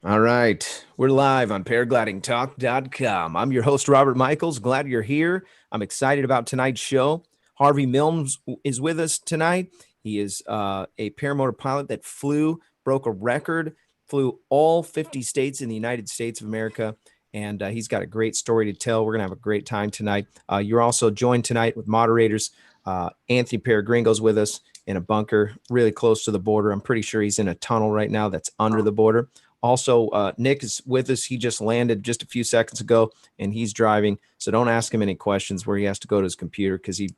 All right. We're live on paraglidingtalk.com. I'm your host, Robert Michiels. Glad you're here. I'm excited about tonight's show. Harvey Milne is with us tonight. He is a paramotor pilot that broke a record, flew all 50 states in the United States of America, and he's got a great story to tell. We're going to have a great time tonight. You're also joined tonight with moderators. Anthony Peregringo's with us in a bunker really close to the border. I'm pretty sure he's in a tunnel right now that's under the border. Also, Nick is with us. He just landed just a few seconds ago, and he's driving. So don't ask him any questions where he has to go to his computer because he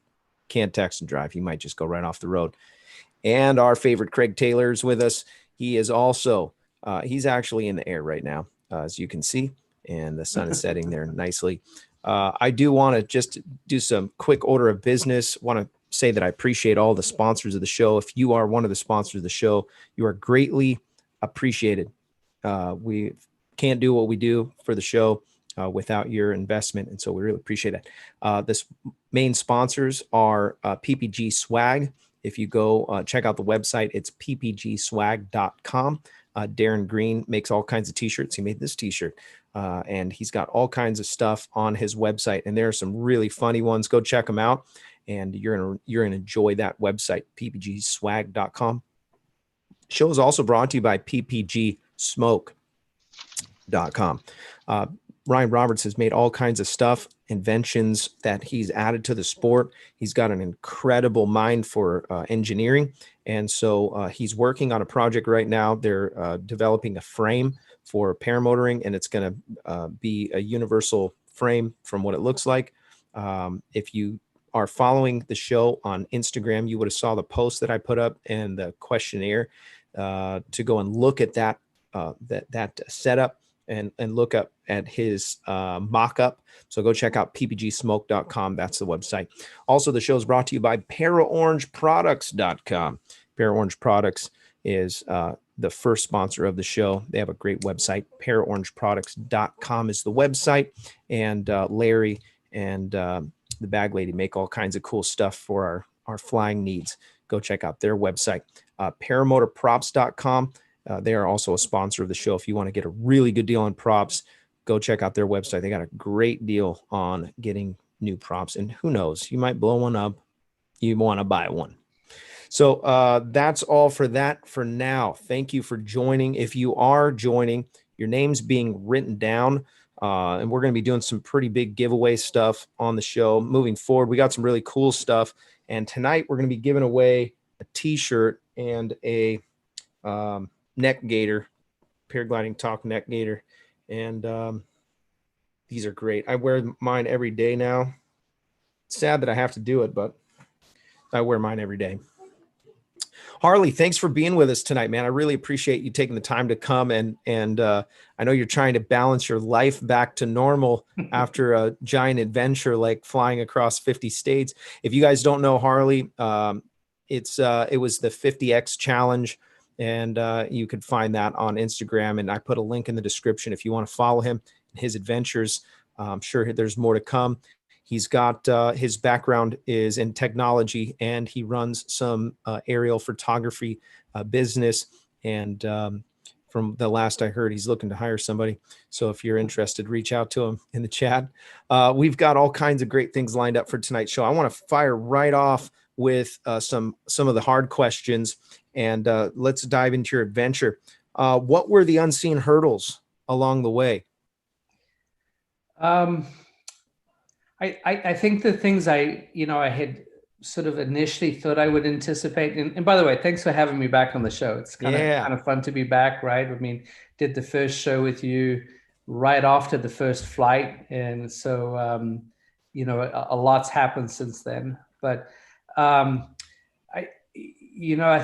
can't text and drive. He might just go right off the road. And our favorite Craig Taylor is with us. He is also, he's actually in the air right now, as you can see, and the sun is setting there nicely. I do want to just do some quick order of business. Want to say that I appreciate all the sponsors of the show. If you are one of the sponsors of the show, you are greatly appreciated. We can't do what we do for the show without your investment, and so we really appreciate it. This main sponsors are PPG Swag. If you go check out the website, it's ppgswag.com. Darren Green makes all kinds of t-shirts. He made this t-shirt, and he's got all kinds of stuff on his website, and there are some really funny ones. Go check them out, and you're gonna enjoy that website, ppgswag.com. Show is also brought to you by ppgsmoke.com. Ryan Roberts has made all kinds of stuff, inventions that he's added to the sport. He's got an incredible mind for engineering. And so he's working on a project right now. They're developing a frame for paramotoring, and it's going to be a universal frame from what it looks like. If you are following the show on Instagram, you would have saw the post that I put up and the questionnaire to go and look at that setup and look up at his mock-up. So go check out ppgsmoke.com. That's the website. Also, the show is brought to you by paraorangeproducts.com. Paraorange Products is the first sponsor of the show. They have a great website. Paraorangeproducts.com is the website. And Larry and the Bag Lady make all kinds of cool stuff for our flying needs. Go check out their website. Paramotorprops.com. They are also a sponsor of the show. If you want to get a really good deal on props, go check out their website. They got a great deal on getting new props. And who knows, you might blow one up. You want to buy one. So that's all for that for now. Thank you for joining. If you are joining, your name's being written down. And we're going to be doing some pretty big giveaway stuff on the show moving forward. We got some really cool stuff. And tonight we're going to be giving away a t-shirt and a neck gaiter, Paragliding Talk neck gaiter. And these are great. I wear mine every day now. It's sad that I have to do it, but I wear mine every day. Harley, thanks for being with us tonight, man. I really appreciate you taking the time to come, and I know you're trying to balance your life back to normal after a giant adventure like flying across 50 states. If you guys don't know Harley, it was the 50X challenge, and you could find that on Instagram, and I put a link in the description if you want to follow him and his adventures. I'm sure there's more to come. He's got his background is in technology, and he runs some aerial photography business. And from the last I heard, he's looking to hire somebody. So if you're interested, reach out to him in the chat. We've got all kinds of great things lined up for tonight's show. I want to fire right off with some of the hard questions, and let's dive into your adventure. What were the unseen hurdles along the way? I think the things I had sort of initially thought I would anticipate, and by the way, thanks for having me back on the show. It's kind of fun to be back, right? I mean, did the first show with you right after the first flight, and so a lot's happened since then. But I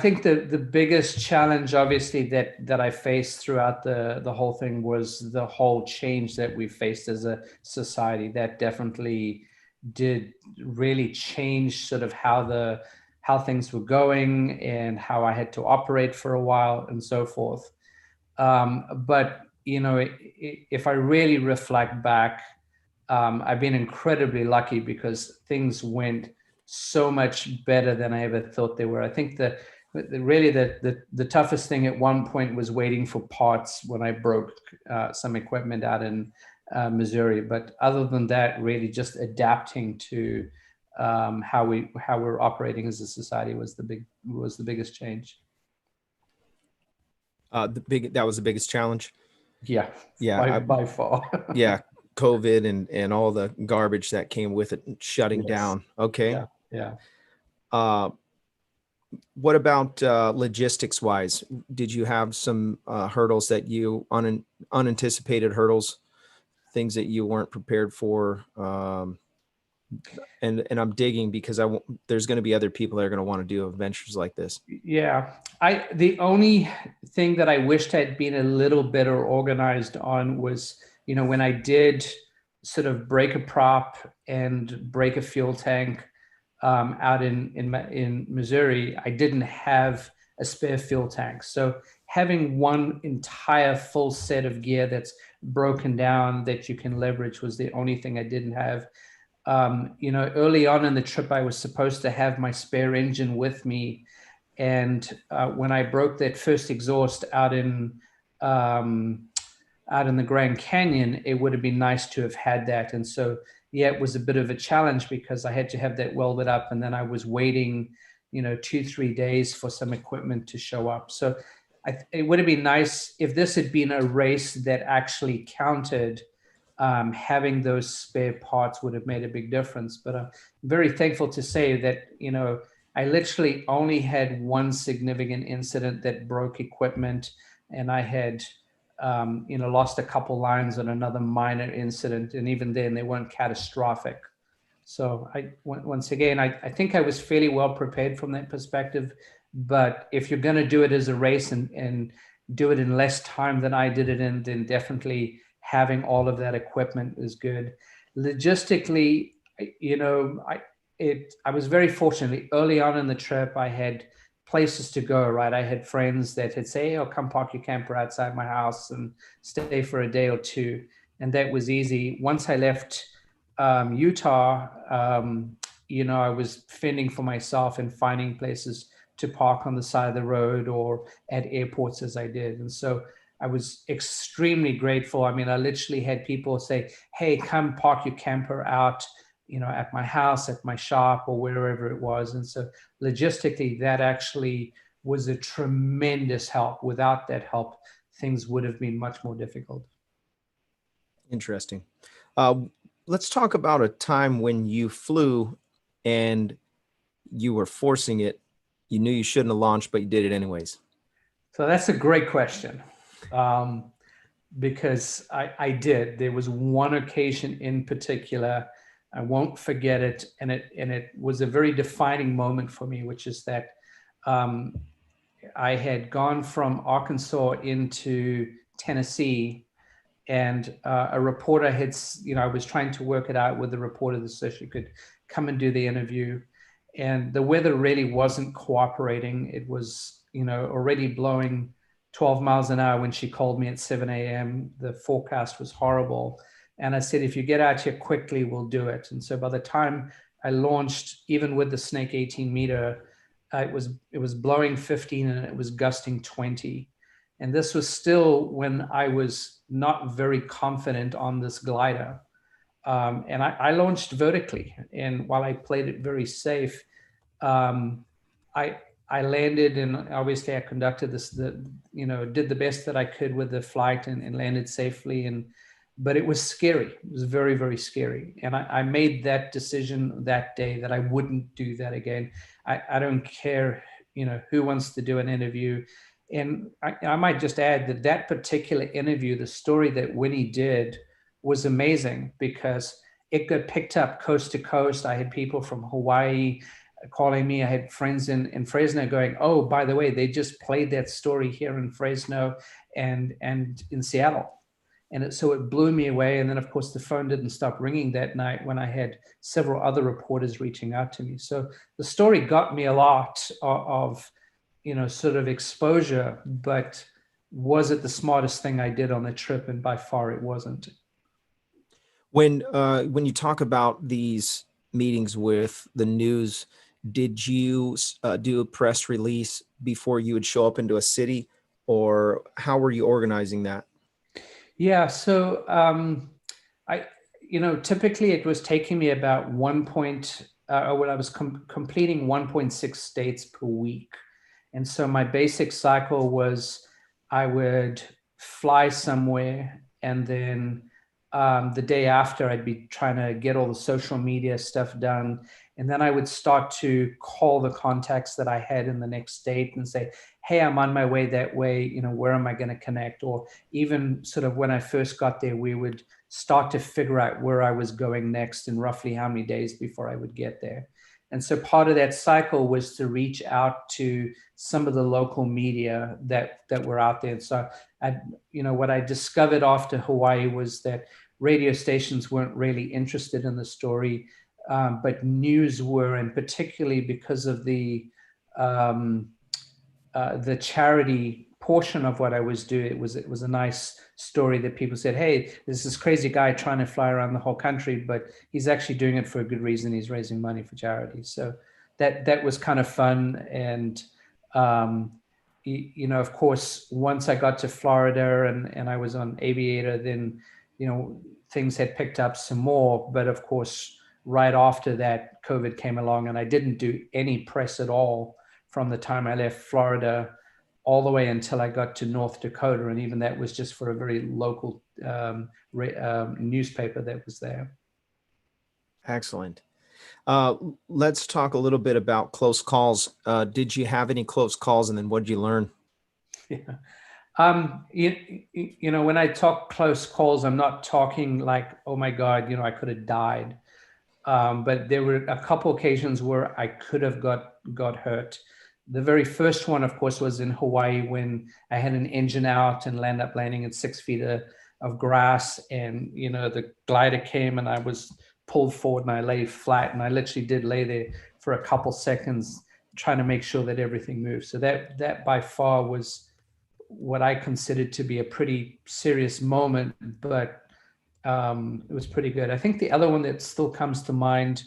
think the biggest challenge, obviously, that I faced throughout the whole thing was the whole change that we faced as a society. That definitely did really change sort of how things were going and how I had to operate for a while and so forth. But if I really reflect back, I've been incredibly lucky because things went so much better than I ever thought they were. I think really the toughest thing at one point was waiting for parts when I broke some equipment out in Missouri. But other than that, really just adapting to how we're operating as a society was the biggest change. That was the biggest challenge. Yeah, Yeah, by far. yeah, COVID and all the garbage that came with it, shutting Yes. down. Okay. Yeah. What about logistics wise? Did you have some hurdles that you unanticipated hurdles, things that you weren't prepared for? And I'm digging because there's going to be other people that are going to want to do adventures like this. Yeah, the only thing that I wished I'd been a little better organized on was, when I did sort of break a prop and break a fuel tank out in Missouri, I didn't have a spare fuel tank. So having one entire full set of gear that's broken down that you can leverage was the only thing I didn't have. Early on in the trip, I was supposed to have my spare engine with me. And when I broke that first exhaust out in the Grand Canyon, it would have been nice to have had that. And so, yeah, it was a bit of a challenge because I had to have that welded up, and then I was waiting, 2-3 days for some equipment to show up. So it would have been nice if this had been a race that actually counted. Having those spare parts would have made a big difference. But I'm very thankful to say that, I literally only had one significant incident that broke equipment, and I had, lost a couple lines on another minor incident. And even then, they weren't catastrophic. So once again, I think I was fairly well prepared from that perspective. But if you're going to do it as a race and do it in less time than I did it in, then definitely having all of that equipment is good. Logistically, I was very fortunate. Early on in the trip, I had places to go, right? I had friends that had say, "Oh, come park your camper outside my house and stay for a day or two." And that was easy. Once I left Utah, I was fending for myself and finding places to park on the side of the road or at airports as I did. And so I was extremely grateful. I mean, I literally had people say, "Hey, come park your camper out, at my house, at my shop, or wherever it was." And so logistically, that actually was a tremendous help. Without that help, things would have been much more difficult. Interesting. Let's talk about a time when you flew and you were forcing it. You knew you shouldn't have launched, but you did it anyways. So that's a great question. Because I did. There was one occasion in particular, I won't forget it, and it was a very defining moment for me, which is that I had gone from Arkansas into Tennessee, and a reporter had, I was trying to work it out with the reporter so she could come and do the interview, and the weather really wasn't cooperating. It was, already blowing 12 miles an hour when she called me at 7 a.m. The forecast was horrible. And I said, "If you get out here quickly, we'll do it." And so by the time I launched, even with the Snake 18 meter, it was blowing 15 and it was gusting 20. And this was still when I was not very confident on this glider. And I launched vertically. And while I played it very safe, I landed, and obviously I conducted did the best that I could with the flight and landed safely. But it was scary. It was very, very scary. And I made that decision that day that I wouldn't do that again. I don't care, who wants to do an interview. And I might just add that particular interview, the story that Winnie did was amazing because it got picked up coast to coast. I had people from Hawaii calling me. I had friends in Fresno going, "Oh, by the way, they just played that story here in Fresno and in Seattle." And so it blew me away. And then, of course, the phone didn't stop ringing that night when I had several other reporters reaching out to me. So the story got me a lot of sort of exposure, but was it the smartest thing I did on the trip? And by far it wasn't. When you talk about these meetings with the news, did you do a press release before you would show up into a city, or how were you organizing that? Yeah, so I, typically it was taking me about when I was completing 1.6 states per week. And so my basic cycle was I would fly somewhere, and then the day after I'd be trying to get all the social media stuff done. And then I would start to call the contacts that I had in the next state and say, hey, I'm on my way that way. Where am I going to connect? Or even sort of when I first got there, we would start to figure out where I was going next and roughly how many days before I would get there. And so part of that cycle was to reach out to some of the local media that were out there. And so what I discovered after Hawaii was that radio stations weren't really interested in the story, but news were, and particularly because of the charity portion of what I was doing. It was a nice story that people said, hey, there's this crazy guy trying to fly around the whole country, but he's actually doing it for a good reason. He's raising money for charity. So that was kind of fun. And of course, once I got to Florida and I was on Aviator, then things had picked up some more. But of course, right after that, COVID came along, and I didn't do any press at all from the time I left Florida all the way until I got to North Dakota. And even that was just for a very local newspaper that was there. Excellent. Let's talk a little bit about close calls. Did you have any close calls, and then what did you learn? Yeah. When I talk close calls, I'm not talking like, oh my God, I could have died. But there were a couple occasions where I could have got hurt. The very first one, of course, was in Hawaii when I had an engine out and landing in 6 feet of grass. And, the glider came and I was pulled forward and I lay flat. And I literally did lay there for a couple seconds trying to make sure that everything moved. So that by far was what I considered to be a pretty serious moment, but it was pretty good. I think the other one that still comes to mind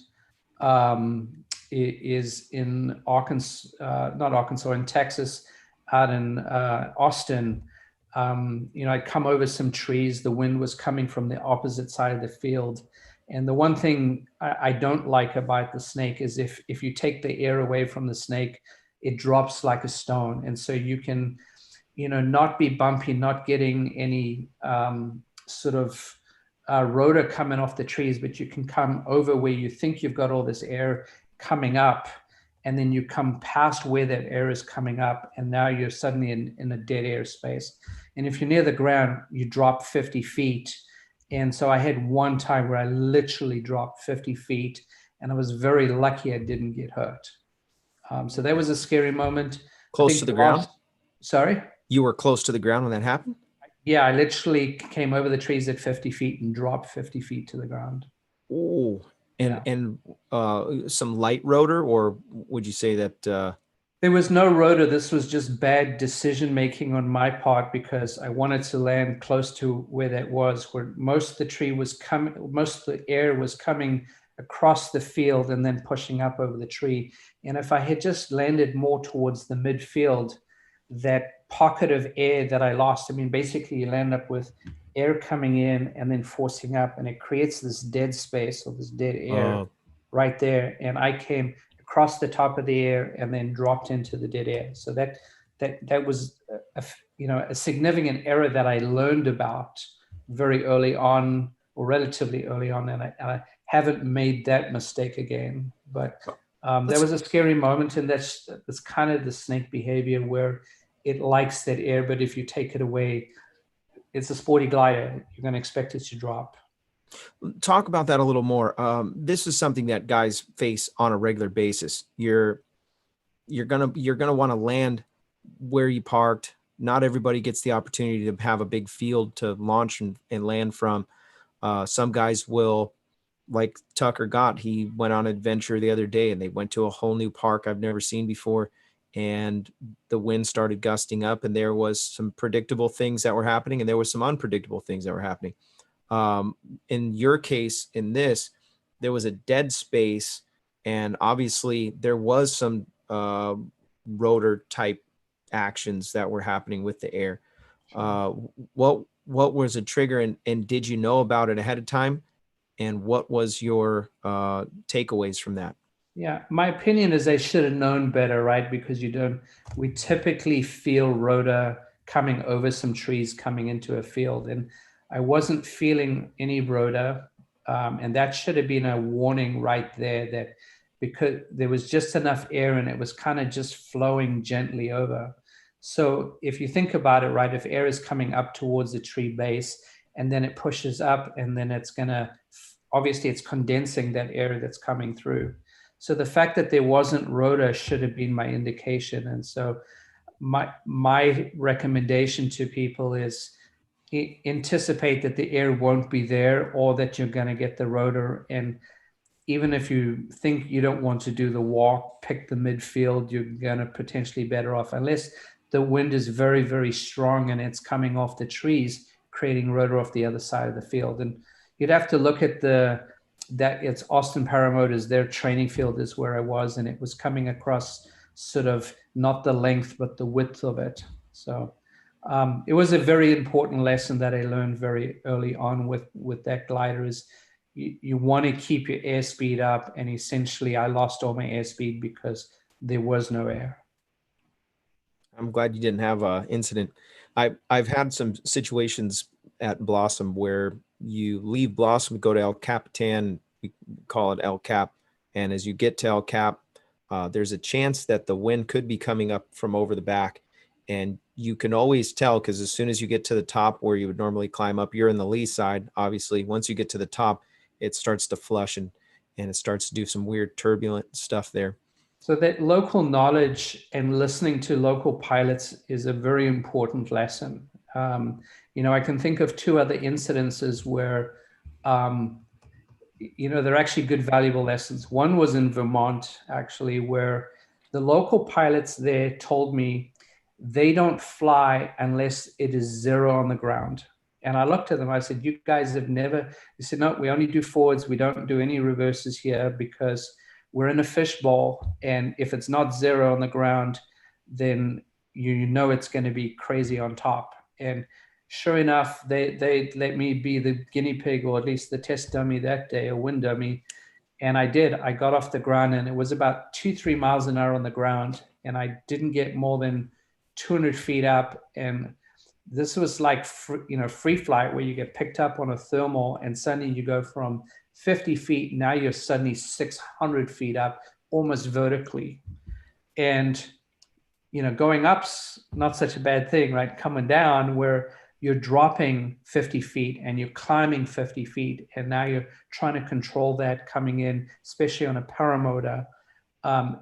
is in in Texas, out in Austin. I'd come over some trees. The wind was coming from the opposite side of the field. And the one thing I don't like about the snake is if you take the air away from the snake, it drops like a stone. And so you can, not be bumpy, not getting any sort of rotor coming off the trees, but you can come over where you think you've got all this air coming up, and then you come past where that air is coming up, and now you're suddenly in a dead air space. And if you're near the ground, you drop 50 feet. And so I had one time where I literally dropped 50 feet, and I was very lucky I didn't get hurt. So that was a scary moment. Close to the ground? Sorry? You were close to the ground when that happened? Yeah, I literally came over the trees at 50 feet and dropped 50 feet to the ground. Oh, and some light rotor, or would you say that? There was no rotor. This was just bad decision making on my part, because I wanted to land close to where that was, where most of the tree was coming, most of the air was coming across the field and then pushing up over the tree. And if I had just landed more towards the midfield, that pocket of air that I lost, basically you land up with air coming in and then forcing up, and it creates this dead space or this dead air right there. And I came across the top of the air and then dropped into the dead air. So that was a significant error that I learned about very early on, or relatively early on, and I haven't made that mistake again. But that was a scary moment, and that's kind of the snake behavior, where it likes that air, but if you take it away, it's a sporty glider. You're going to expect it to drop. Talk about that a little more. This is something that guys face on a regular basis. You're gonna want to land where you parked. Not everybody gets the opportunity to have a big field to launch and land from. Some guys will, like Tucker got. He went on an adventure the other day, and they went to a whole new park I've never seen before. And the wind started gusting up, and there was some predictable things that were happening, and there was some unpredictable things that were happening. In your case, in this, there was a dead space And obviously there was some rotor type actions that were happening with the air. What was a trigger, and did you know about it ahead of time? And what was your takeaways from that? Yeah, my opinion is they should have known better, right? Because we typically feel rotor coming over some trees coming into a field, and I wasn't feeling any rotor, and that should have been a warning right there, that because there was just enough air and it was kind of just flowing gently over. So if you think about it, right, if air is coming up towards the tree base and then it pushes up, and then it's gonna, obviously it's condensing that air that's coming through. So the fact that there wasn't rotor should have been my indication. And so my recommendation to people is anticipate that the air won't be there, or that you're going to get the rotor. And even if you think you don't want to do the walk, pick the midfield, you're going to potentially better off, unless the wind is very, very strong and it's coming off the trees, creating rotor off the other side of the field. And you'd have to look at that it's Austin Paramotors, their training field is where I was, and it was coming across sort of not the length, but the width of it. So it was a very important lesson that I learned very early on with that glider is you want to keep your airspeed up. And essentially I lost all my airspeed because there was no air. I'm glad you didn't have a incident. I've had some situations at Blossom where you leave Blossom, go to El Capitan, we call it El Cap, and as you get to El Cap, there's a chance that the wind could be coming up from over the back, and you can always tell because as soon as you get to the top where you would normally climb up, you're in the lee side. Obviously, once you get to the top, it starts to flush and it starts to do some weird turbulent stuff there. So that local knowledge and listening to local pilots is a very important lesson. I can think of two other incidences where, they're actually good, valuable lessons. One was in Vermont, actually, where the local pilots there told me they don't fly unless it is zero on the ground. And I looked at them, I said, you guys have never, they said, no, we only do forwards. We don't do any reverses here because we're in a fishbowl. And if it's not zero on the ground, then you know it's going to be crazy on top. And sure enough, they let me be the guinea pig, or at least the test dummy that day, a wind dummy. And I did. I got off the ground, and it was about 2-3 miles an hour on the ground. And I didn't get more than 200 feet up. And this was like, free flight, where you get picked up on a thermal and suddenly you go from 50 feet. Now you're suddenly 600 feet up, almost vertically. And, going up's not such a bad thing, right? Coming down, where you're dropping 50 feet and you're climbing 50 feet. And now you're trying to control that coming in, especially on a paramotor.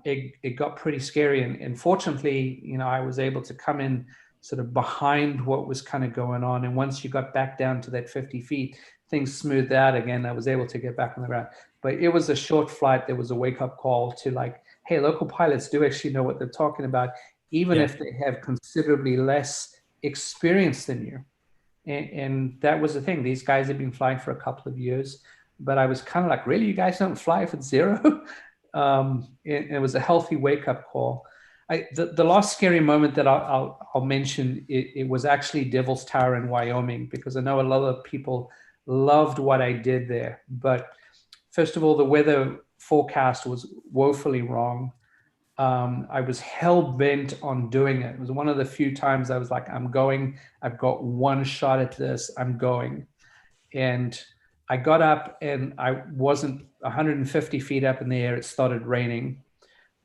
It got pretty scary. And fortunately, I was able to come in sort of behind what was kind of going on. And once you got back down to that 50 feet, things smoothed out again. I was able to get back on the ground. But it was a short flight. There was a wake-up call to like, hey, local pilots do actually know what they're talking about, even if they have considerably less experience than you. And that was the thing. These guys had been flying for a couple of years, but I was kind of like, really, you guys don't fly if it's zero? It was a healthy wake-up call. The last scary moment that I'll mention, it was actually Devil's Tower in Wyoming, because I know a lot of people loved what I did there. But first of all, the weather forecast was woefully wrong. I was hell-bent on doing it. It was one of the few times I was like, I'm going. I've got one shot at this. I'm going. And I got up, and I wasn't 150 feet up in the air. It started raining.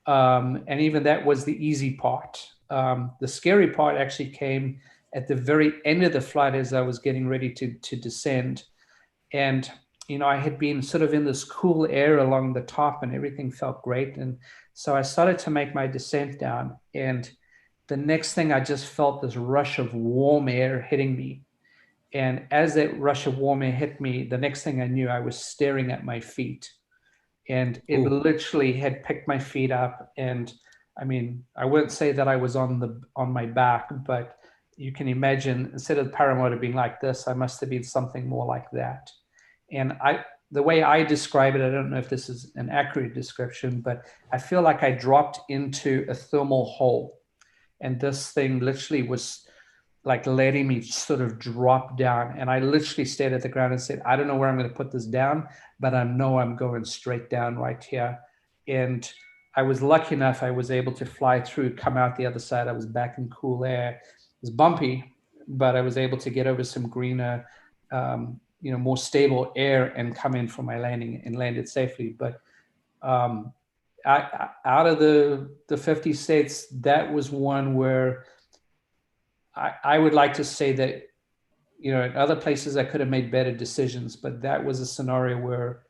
And even that was the easy part. The scary part actually came at the very end of the flight as I was getting ready to descend. And, I had been sort of in this cool air along the top, and everything felt great. And so I started to make my descent down. And the next thing, I just felt this rush of warm air hitting me. And as that rush of warm air hit me, the next thing I knew, I was staring at my feet. And it literally had picked my feet up. And I mean, I wouldn't say that I was on my back, but you can imagine, instead of the paramotor being like this, I must have been something more like that. And the way I describe it, I don't know if this is an accurate description, but I feel like I dropped into a thermal hole. And this thing literally was like letting me sort of drop down. And I literally stayed at the ground and said, I don't know where I'm going to put this down, but I know I'm going straight down right here. And I was lucky enough, I was able to fly through, come out the other side. I was back in cool air. It was bumpy, but I was able to get over some greener, more stable air and come in for my landing and landed safely. But out of the 50 states, that was one where I would like to say that, in other places I could have made better decisions, but that was a scenario where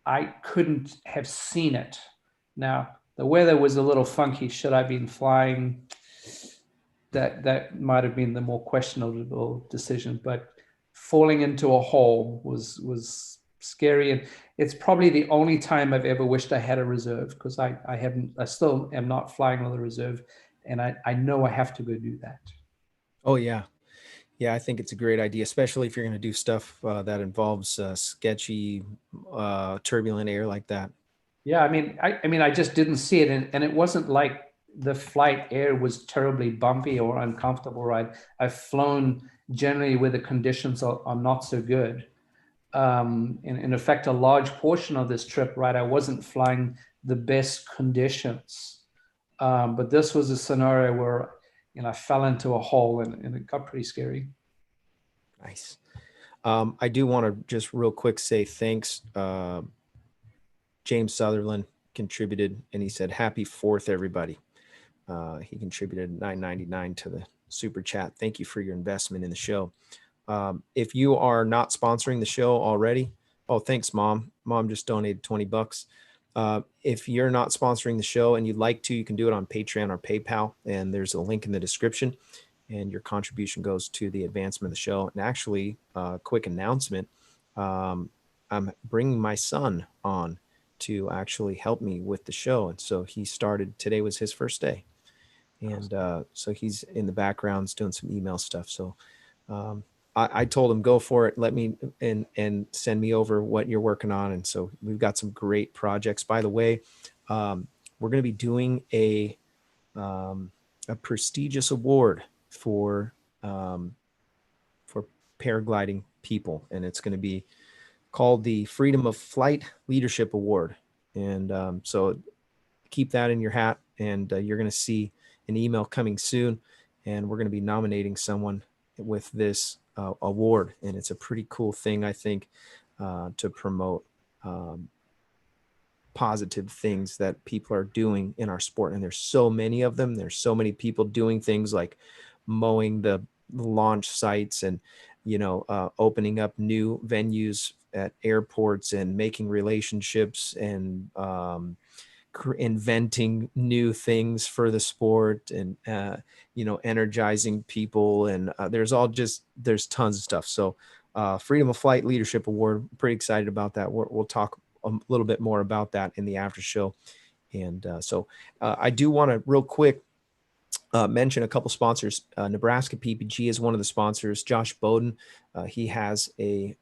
I couldn't have seen it. Now, the weather was a little funky. Should I have been flying? That might have been the more questionable decision, but falling into a hole was scary. And it's probably the only time I've ever wished I had a reserve, because I still am not flying with a reserve. And I know I have to go do that. Oh yeah. Yeah, I think it's a great idea, especially if you're going to do stuff that involves sketchy, turbulent air like that. Yeah, I just didn't see it, and it wasn't like the flight air was terribly bumpy or uncomfortable, right? I've flown generally where the conditions are not so good. In effect, a large portion of this trip, right, I wasn't flying the best conditions. But this was a scenario where, I fell into a hole, and it got pretty scary. Nice. I do want to just real quick say thanks. James Sutherland contributed, and he said, "Happy 4th, everybody." He contributed $9.99 to the super chat. Thank you for your investment in the show. If you are not sponsoring the show already, oh, thanks, Mom. Mom just donated $20. If you're not sponsoring the show and you'd like to, you can do it on Patreon or PayPal, and there's a link in the description, and your contribution goes to the advancement of the show. And actually, quick announcement, I'm bringing my son on to actually help me with the show. And so he started, today was his first day. And so he's in the backgrounds doing some email stuff. So I told him, go for it. Let me and send me over what you're working on. And so we've got some great projects. By the way, we're going to be doing a prestigious award for paragliding people. And it's going to be called the Freedom of Flight Leadership Award. And so keep that in your hat, and you're going to see an email coming soon, and we're going to be nominating someone with this award. And it's a pretty cool thing, I think, to promote positive things that people are doing in our sport. And there's so many of them. There's so many people doing things like mowing the launch sites and, opening up new venues at airports and making relationships and inventing new things for the sport and, energizing people. And there's tons of stuff. So Freedom of Flight Leadership Award, I'm pretty excited about that. We'll talk a little bit more about that in the after show. And so I do want to real quick mention a couple sponsors. Nebraska PPG is one of the sponsors. Josh Bowden, he has a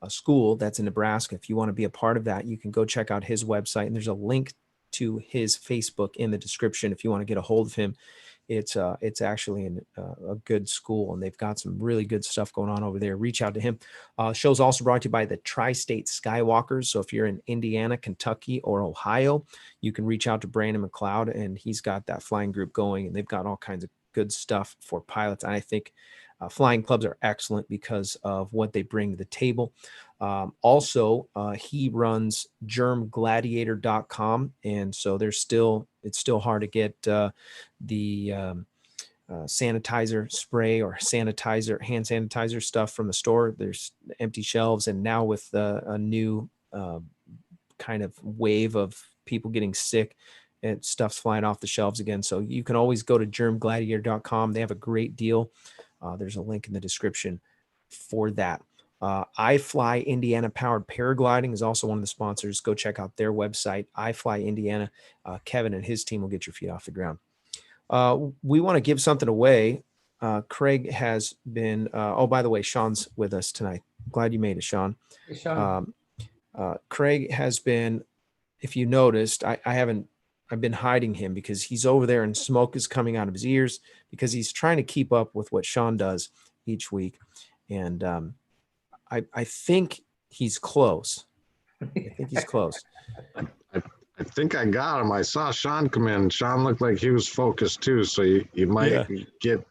school that's in Nebraska. If you want to be a part of that, you can go check out his website, and there's a link to his Facebook in the description if you want to get a hold of him. It's actually a good school, and they've got some really good stuff going on over there. Reach out to him. Show's also brought to you by the Tri-State Skywalkers. So if you're in Indiana, Kentucky, or Ohio, you can reach out to Brandon McCloud, and he's got that flying group going, and they've got all kinds of good stuff for pilots. And I think flying clubs are excellent because of what they bring to the table. Also, he runs germgladiator.com. And so it's still hard to get the sanitizer spray or hand sanitizer stuff from the store. There's empty shelves. And now with a new kind of wave of people getting sick, and stuff's flying off the shelves again. So you can always go to germgladiator.com. They have a great deal. There's a link in the description for that. iFly Indiana Powered Paragliding is also one of the sponsors. Go check out their website, iFly Indiana. Kevin and his team will get your feet off the ground. We want to give something away. Craig has been, by the way, Sean's with us tonight. Glad you made it, Sean. Hey, Sean. Craig has been, if you noticed, I've been hiding him because he's over there and smoke is coming out of his ears because he's trying to keep up with what Sean does each week. And I think he's close. I think he's close. I think I got him. I saw Sean come in. Sean looked like he was focused too. So you might get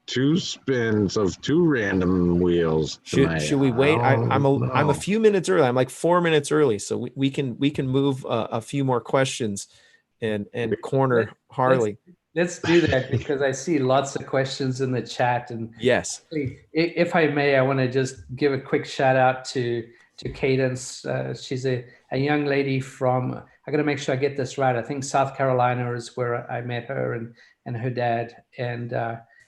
2 spins of 2 random wheels tonight. Should we wait? I'm a know. few minutes early. I'm like 4 minutes early, so we can move a few more questions and corner Harley. Let's do that because I see lots of questions in the chat. And Yes, if I may, I want to just give a quick shout out to Cadence. She's a young lady from, I got to make sure I get this right, I think South Carolina is where I met her and her dad. And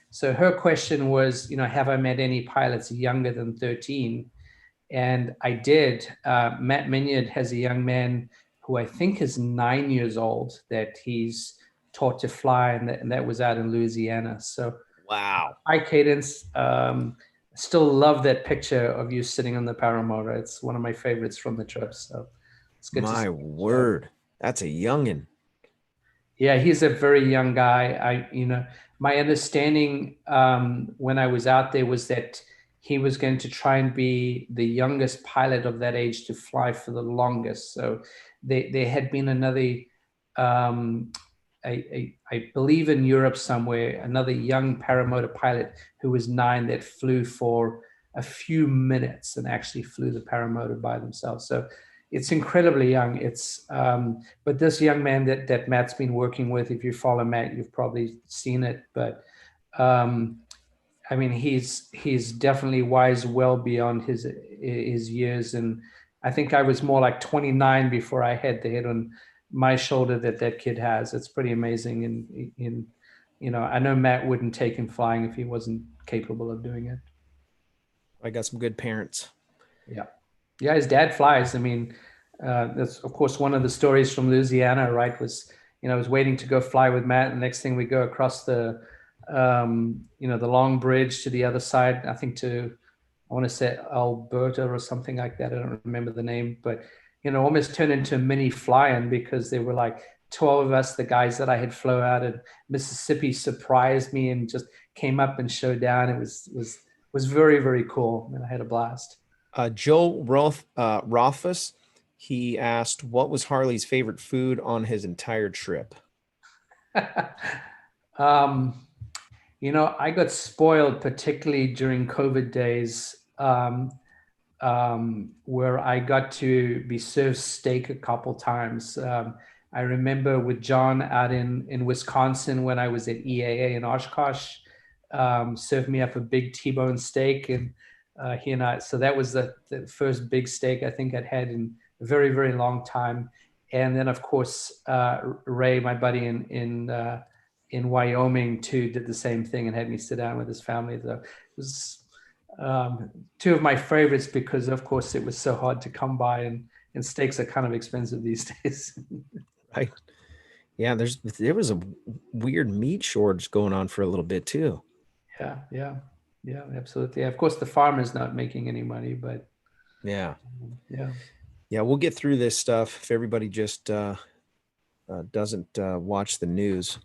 so her question was, have I met any pilots younger than 13? And I did. Matt Minyard has a young man who I think is 9 years old that he's taught to fly, and that was out in Louisiana. So wow. hi, Cadence. Still love that picture of you sitting on the paramotor. It's one of my favorites from the trip. So it's good. My word, that's a youngin. Yeah, he's a very young guy. My understanding when I was out there was that he was going to try and be the youngest pilot of that age to fly for the longest. So there had been another, I believe in Europe somewhere, another young paramotor pilot who was 9 that flew for a few minutes and actually flew the paramotor by themselves. So it's incredibly young. It's but this young man that Matt's been working with, if you follow Matt, you've probably seen it. But I mean, he's definitely wise, well beyond his years. And I think I was more like 29 before I had the head on my shoulder that kid has. It's pretty amazing. And I know Matt wouldn't take him flying if he wasn't capable of doing it. I got some good parents. Yeah, his dad flies. I mean, that's of course one of the stories from Louisiana, right? Was I was waiting to go fly with Matt, and next thing we go across the the long bridge to the other side. I think I want to say Alberta or something like that. I don't remember the name, but almost turned into a mini fly-in because there were like 12 of us, the guys that I had flown out of Mississippi, surprised me and just came up and showed down. It was very, very cool, and I had a blast. Joe Rothfuss, he asked, what was Harley's favorite food on his entire trip? I got spoiled, particularly during COVID days, where I got to be served steak a couple times. I remember with John out in Wisconsin when I was at EAA in Oshkosh, served me up a big T-bone steak, and he and I. So that was the first big steak I think I'd had in a very, very long time. And then of course Ray, my buddy in Wyoming too, did the same thing and had me sit down with his family. So it was 2 of my favorites because of course it was so hard to come by, and steaks are kind of expensive these days. Right. Yeah, there was a weird meat shortage going on for a little bit too. Yeah, absolutely. Of course the farmer's not making any money, but yeah, we'll get through this stuff if everybody just doesn't watch the news.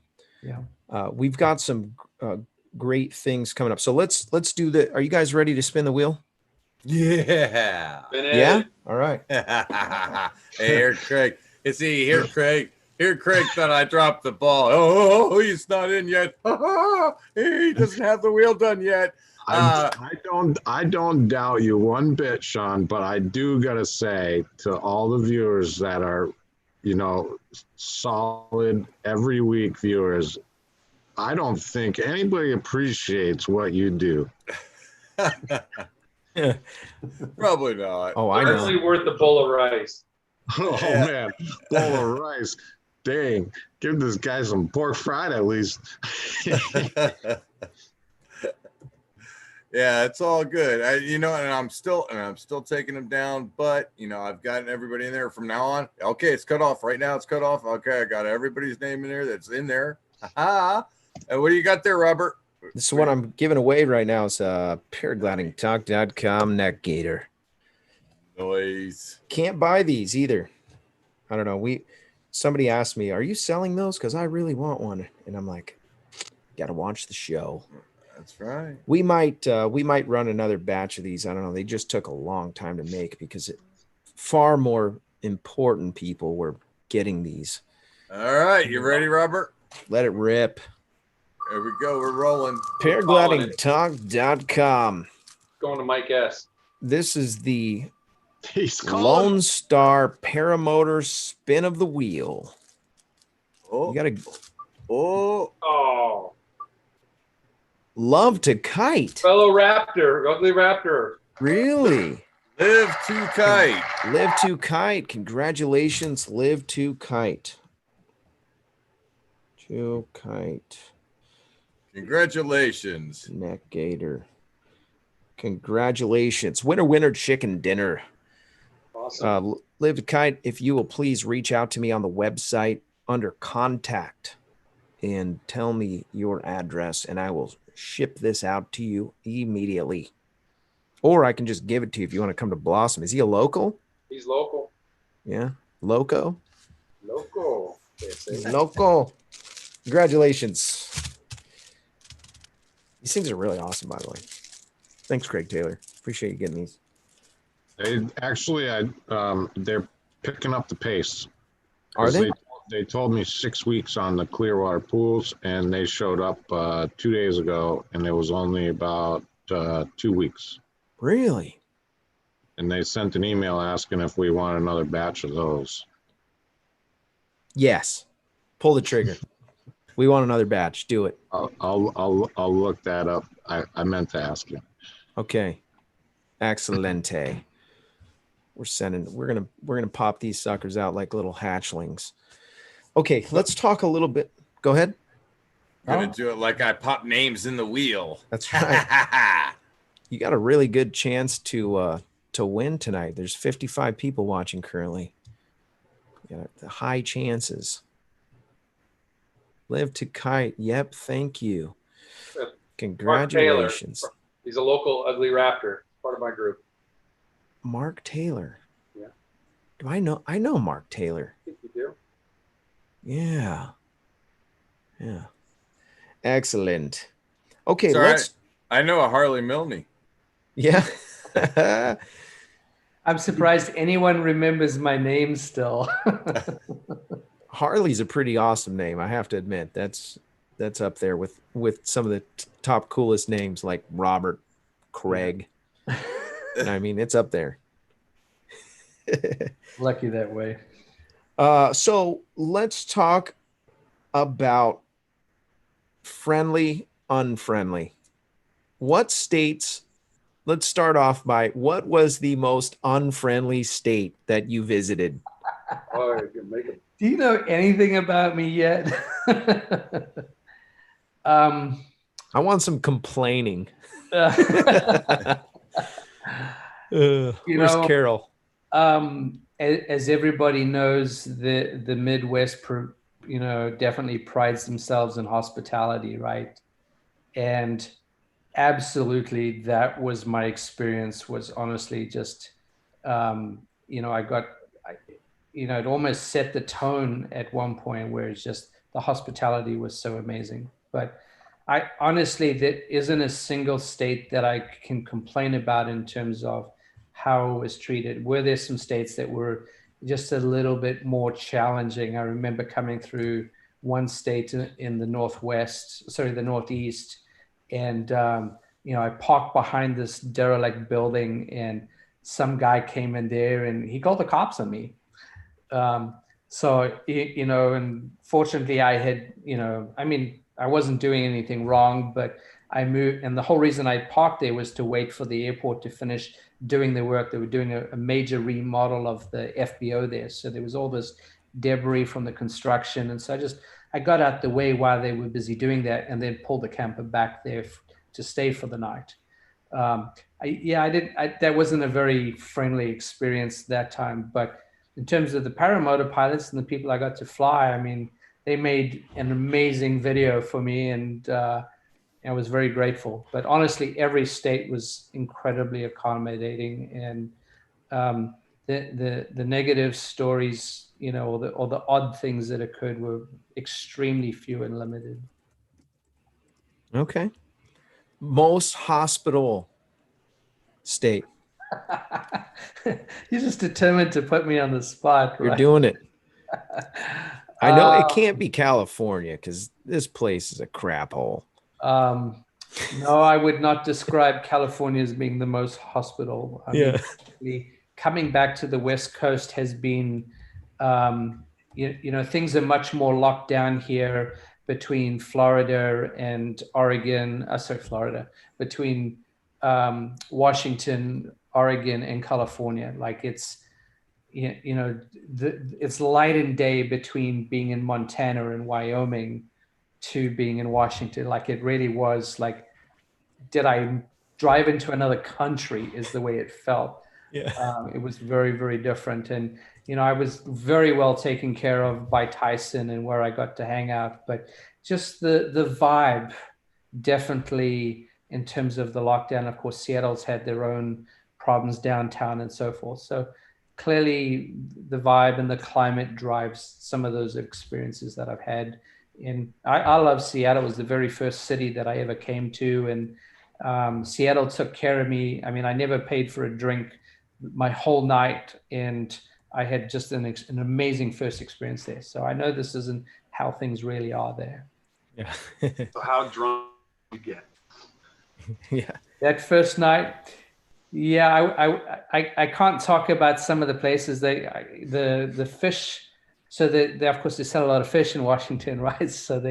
We've got some great things coming up, so let's do the. Are you guys ready to spin the wheel? Yeah. Yeah. All right. Hey, here's Craig. Here, Craig. Here, Craig thought I dropped the ball. Oh, he's not in yet. He doesn't have the wheel done yet. I don't doubt you one bit, Sean, but I do gotta say to all the viewers that are, solid every week viewers, I don't think anybody appreciates what you do. Probably not. Oh, I know. Certainly worth the bowl of rice. Oh man, bowl of rice. Dang, give this guy some pork fried at least. Yeah, it's all good. And I'm still taking them down, but I've gotten everybody in there from now on. Okay, it's cut off right now. It's cut off. Okay, I got everybody's name in there that's in there. And what do you got there, Robert? This is what I'm giving away right now. It's paraglidingtalk.com neck gator. Noise. Can't buy these either. I don't know. Somebody asked me, "Are you selling those? Because I really want one." And I'm like, "Got to watch the show." That's right. We might run another batch of these. I don't know. They just took a long time to make because far more important people were getting these. All right, you ready, Robert? Let it rip. There we go. We're rolling. Paraglidingtalk.com. Going to Mike S. This is the He's Lone Star Paramotor Spin of the Wheel. Oh, You gotta Oh, love to kite. fellow Raptor, ugly Raptor. Really? live to kite. Live to kite. Congratulations, Live to kite. To kite. Congratulations. Neck gator. Congratulations. Winner chicken dinner. Awesome. Live to kite, if you will please reach out to me on the website under contact and tell me your address, and I will ship this out to you immediately. Or I can just give it to you if you want to come to Blossom. Is he a local? He's local. Yeah. Loco? Local. They say. Local. Congratulations. These things are really awesome, by the way. Thanks, Craig Taylor. Appreciate you getting these. they're picking up the pace. Are they? They told me 6 weeks on the Clearwater pools, and they showed up 2 days ago, and it was only about 2 weeks. Really? And they sent an email asking if we want another batch of those. Yes. Pull the trigger. We want another batch. Do it. I'll look that up. I meant to ask you. Okay. Excelente. We're gonna pop these suckers out like little hatchlings. Okay, let's talk a little bit. Go ahead. I'm gonna do it like I pop names in the wheel. That's right. You got a really good chance to win tonight. There's 55 people watching currently. You got the high chances. Live to kite. Yep, thank you. Congratulations. Mark Taylor. He's a local ugly Raptor, part of my group. Mark Taylor. Yeah. Do I know? I know Mark Taylor. I think you do. Yeah. Yeah. Excellent. Okay, Sorry, let's. I know a Harley Milne. Yeah. I'm surprised anyone remembers my name still. Harley's a pretty awesome name, I have to admit. That's up there with some of the top coolest names like Robert, Craig. I mean, it's up there. Lucky that way. So let's talk about friendly, unfriendly. What states? Let's start off by what was the most unfriendly state that you visited? Oh, you can make it. Do you know anything about me yet? I want some complaining. You Where's know, Carol? as everybody knows, the Midwest, definitely prides themselves in hospitality, right? And absolutely, that was my experience. Was honestly just, it almost set the tone at one point where it's just the hospitality was so amazing. But I honestly, there isn't a single state that I can complain about in terms of how it was treated. Were there some states that were just a little bit more challenging? I remember coming through one state in the the Northeast, and I parked behind this derelict building, and some guy came in there and he called the cops on me. And fortunately I had, I wasn't doing anything wrong, but I moved. And the whole reason I parked there was to wait for the airport to finish doing the work. They were doing a major remodel of the FBO there. So there was all this debris from the construction. And so I got out the way while they were busy doing that, and then pulled the camper back there to stay for the night. That wasn't a very friendly experience that time, but in terms of the paramotor pilots and the people I got to fly, I mean, they made an amazing video for me, and I was very grateful. But honestly, every state was incredibly accommodating, and the negative stories, you know, or the odd things that occurred were extremely few and limited. Okay. Most hospital state. You're just determined to put me on the spot, You're right? doing it. I know it can't be California because this place is a crap hole. No, I would not describe California as being the most hospital. I mean, coming back to the West Coast has been, you know, things are much more locked down here between Florida and Oregon. Sorry, Florida, between Washington, Oregon, and California. Like it's, you know, it's light and day between being in Montana and Wyoming to being in Washington. Like it really was like, did I drive into another country is the way it felt. Yeah. It was very, very different. And, you know, I was very well taken care of by Tyson and where I got to hang out, but just the vibe definitely in terms of the lockdown. Of course, Seattle's had their own problems downtown and so forth. So clearly the vibe and the climate drives some of those experiences that I've had. And I love Seattle. It was the very first city that I ever came to. And Seattle took care of me. I mean, I never paid for a drink my whole night. And I had just an amazing first experience there. So I know this isn't how things really are there. Yeah. So how drunk you get? Yeah. That first night, yeah, I can't talk about some of the places the fish. So they of course they sell a lot of fish in Washington, right? So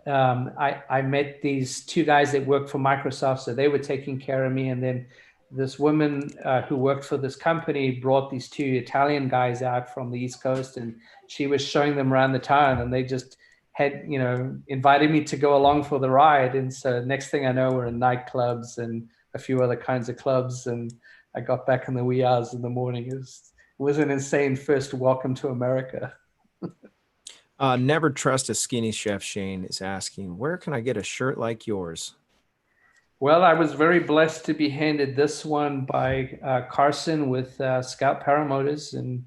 I met these two guys that worked for Microsoft, so they were taking care of me, and then this woman who worked for this company brought these two Italian guys out from the East Coast, and she was showing them around the town, and they just had, you know, invited me to go along for the ride. And so next thing I know, we're in nightclubs and a few other kinds of clubs, and I got back in the wee hours in the morning. It was an insane first welcome to America. Never trust a skinny chef. Shane is asking, where can I get a shirt like yours? Well, I was very blessed to be handed this one by Carson with Scout Paramotors, and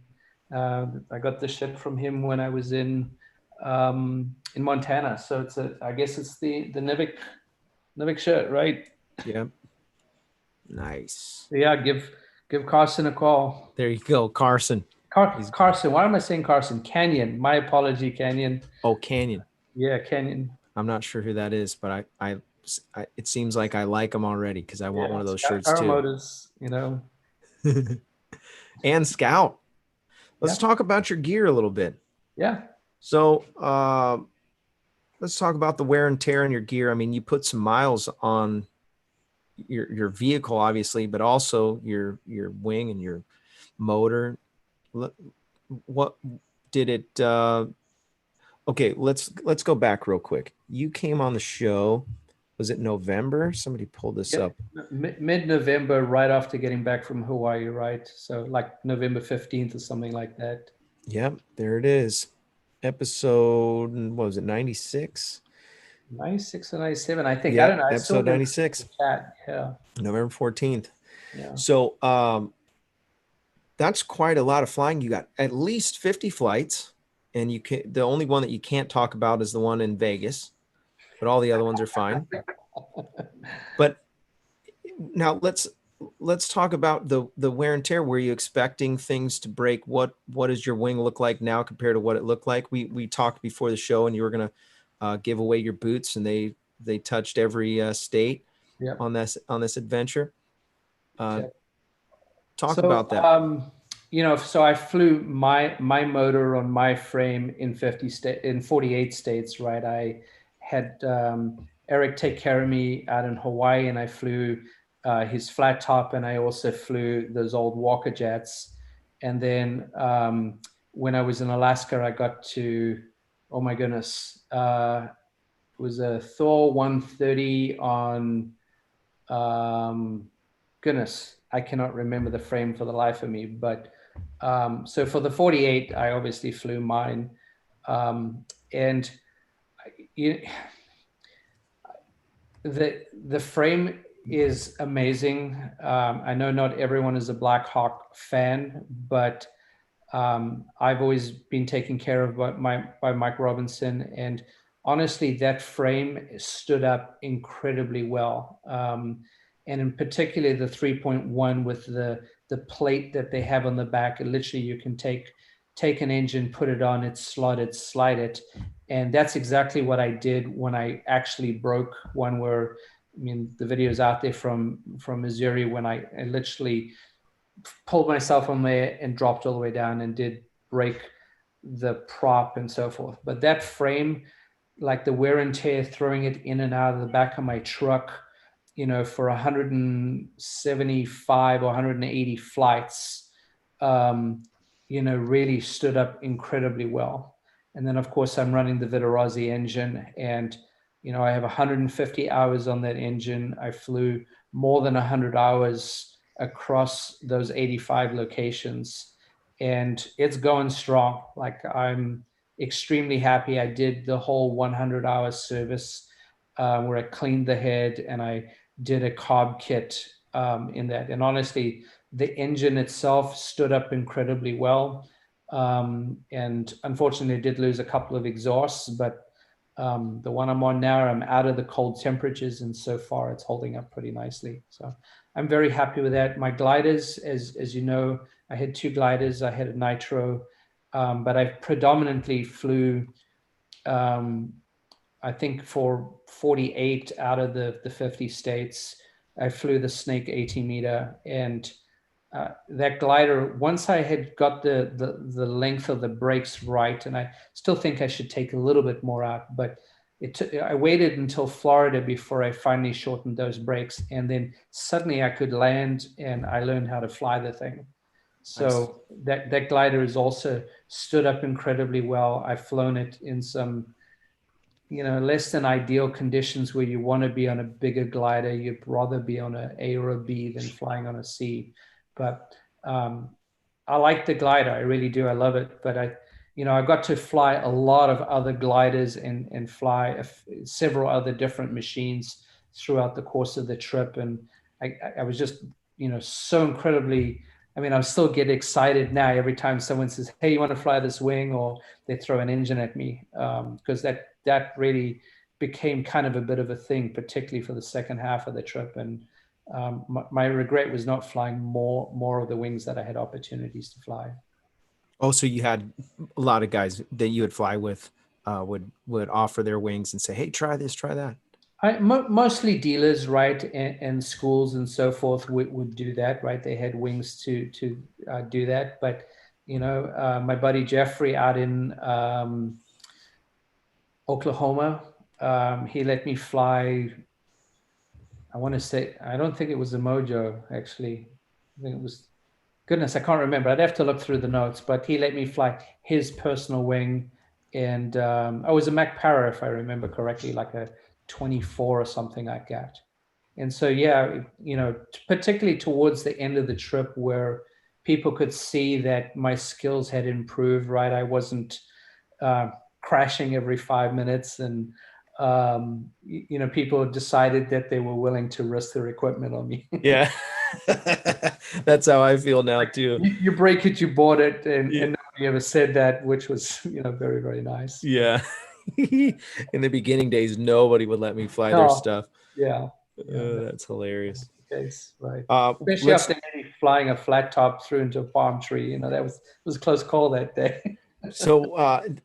I got the shirt from him when I was in Montana. So I guess it's the Nivik shirt, right? Yep. Nice. Yeah, give Carson a call. There you go, Carson. Carson. Why am I saying Carson? Canyon. My apology, Canyon. Oh, Canyon. Yeah, Canyon. I'm not sure who that is, but I it seems like I like them already because I want one of those shirts too. Paramotors, you know. And Scout. Let's talk about your gear a little bit. Yeah. So let's talk about the wear and tear on your gear. I mean, you put some miles on your vehicle, obviously, but also your wing and your motor. What did it? Okay, let's go back real quick. You came on the show. Was it November? Somebody pulled this up. Mid-November, right after getting back from Hawaii, right? So like November 15th or something like that. Yep, there it is. Episode, what was it, 96? 96 or 97, I think. Yeah, I don't know. episode 96. Yeah. November 14th. Yeah. So that's quite a lot of flying. You got at least 50 flights, and the only one that you can't talk about is the one in Vegas, but all the other ones are fine. But now let's talk about the wear and tear. Were you expecting things to break? What does your wing look like now compared to what it looked like? We talked before the show, and you were going to give away your boots, and they touched every state on this adventure. Talk about that. You know, so I flew my motor on my frame in 48 states, right? I had Eric take care of me out in Hawaii, and I flew his flat top, and I also flew those old Walker jets. And then when I was in Alaska, I got to, oh my goodness, it was a Thor 130 on, goodness, I cannot remember the frame for the life of me. But so for the 48, I obviously flew mine. And the frame is amazing. I know not everyone is a Black Hawk fan, but I've always been taken care of by Mike Robinson, and honestly, that frame stood up incredibly well. And in particular, the 3.1 with the plate that they have on the back, literally you can take an engine, put it on, it's slotted, slide it, and that's exactly what I did when I actually broke one. Where, I mean, the video's out there from Missouri when I literally pulled myself on there and dropped all the way down and did break the prop and so forth. But that frame, like the wear and tear, throwing it in and out of the back of my truck, you know, for 175 or 180 flights, you know, really stood up incredibly well. And then, of course, I'm running the Vitarazzi engine, and, you know, I have 150 hours on that engine. I flew more than 100 hours across those 85 locations, and it's going strong. Like, I'm extremely happy. I did the whole 100-hour service where I cleaned the head and I did a carb kit in that. And honestly, the engine itself stood up incredibly well. And unfortunately, I did lose a couple of exhausts, but the one I'm on now, I'm out of the cold temperatures, and so far it's holding up pretty nicely. So I'm very happy with that. My gliders, as you know, I had 2 gliders. I had a nitro, but I predominantly flew, I think for 48 out of the 50 states, I flew the Snake 80 meter. And that glider, once I had got the length of the brakes right, and I still think I should take a little bit more out, but I waited until Florida before I finally shortened those brakes, and then suddenly I could land, and I learned how to fly the thing. So nice. that glider is also stood up incredibly well. I've flown it in some, you know, less than ideal conditions where you want to be on a bigger glider. You'd rather be on an A or a B than flying on a C. But I like the glider. I really do. I love it. But I got to fly a lot of other gliders and fly several other different machines throughout the course of the trip. And I was just, you know, so incredibly, I mean, I still get excited now every time someone says, hey, you want to fly this wing? Or they throw an engine at me, because that really became kind of a bit of a thing, particularly for the second half of the trip. And my regret was not flying more of the wings that I had opportunities to fly. Oh, so you had a lot of guys that you would fly with would offer their wings and say, hey, try this, try that. Mostly dealers, right, and schools and so forth would do that, right? They had wings to do that. But, you know, my buddy Jeffrey out in Oklahoma, he let me fly, I want to say, I don't think it was a Mojo, actually. I think it was, goodness, I can't remember. I'd have to look through the notes, but he let me fly his personal wing. And I was a Mac Para, if I remember correctly, like a 24 or something like that. And so, yeah, you know, particularly towards the end of the trip where people could see that my skills had improved, right? I wasn't crashing every 5 minutes, and you know, people decided that they were willing to risk their equipment on me. Yeah. That's how I feel now, like, too. You break it, you bought it, and nobody ever said that, which was, you know, very, very nice. Yeah. In the beginning days, nobody would let me fly their stuff. Yeah. That's hilarious. Case, right. Especially after flying a flat top through into a palm tree, you know, it was a close call that day. So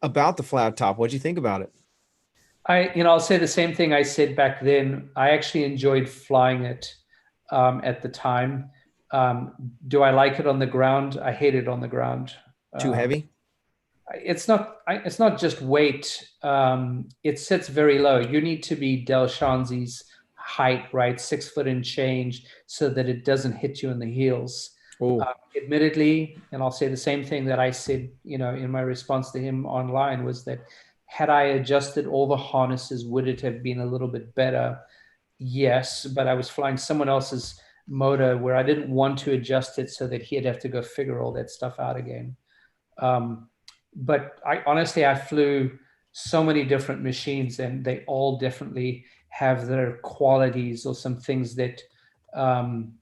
about the flat top, what'd you think about it? I'll say the same thing I said back then. I actually enjoyed flying it at the time. Do I like it on the ground? I hate it on the ground. Too heavy? It's not just weight. It sits very low. You need to be Delshanzi's height, right? 6 foot and change, so that it doesn't hit you in the heels. Admittedly, and I'll say the same thing that I said, you know, in my response to him online, was that had I adjusted all the harnesses, would it have been a little bit better? Yes, but I was flying someone else's motor where I didn't want to adjust it so that he'd have to go figure all that stuff out again. But I flew so many different machines, and they all definitely have their qualities or some things that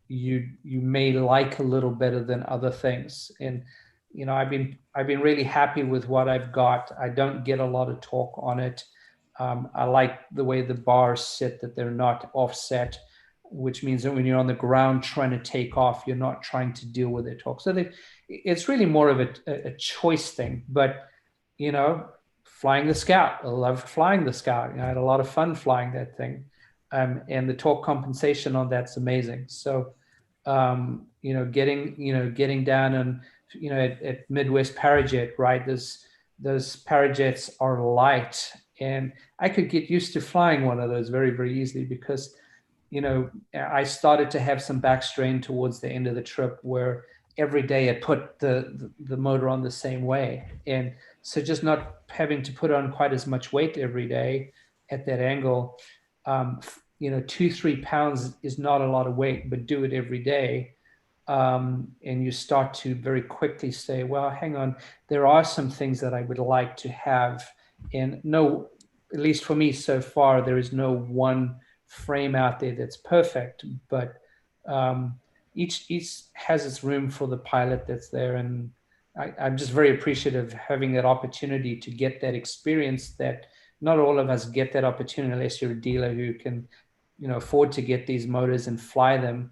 you may like a little better than other things. And I've been really happy with what I've got. I don't get a lot of torque on it. I like the way the bars sit, that they're not offset, which means that when you're on the ground trying to take off, you're not trying to deal with their torque. So it's really more of a choice thing. But flying the Scout, I love flying the Scout. I had a lot of fun flying that thing, and the torque compensation on that's amazing. So getting down and at Midwest Parajet, right? Those Parajets are light, and I could get used to flying one of those very, very easily, because I started to have some back strain towards the end of the trip, where every day I put the motor on the same way, and so just not having to put on quite as much weight every day at that angle. 2-3 pounds is not a lot of weight, but do it every day. And you start to very quickly say, well, hang on, there are some things that I would like to have. And no, at least for me so far, there is no one frame out there that's perfect, but each has its room for the pilot that's there. And I'm just very appreciative of having that opportunity to get that experience that not all of us get that opportunity unless you're a dealer who can, afford to get these motors and fly them.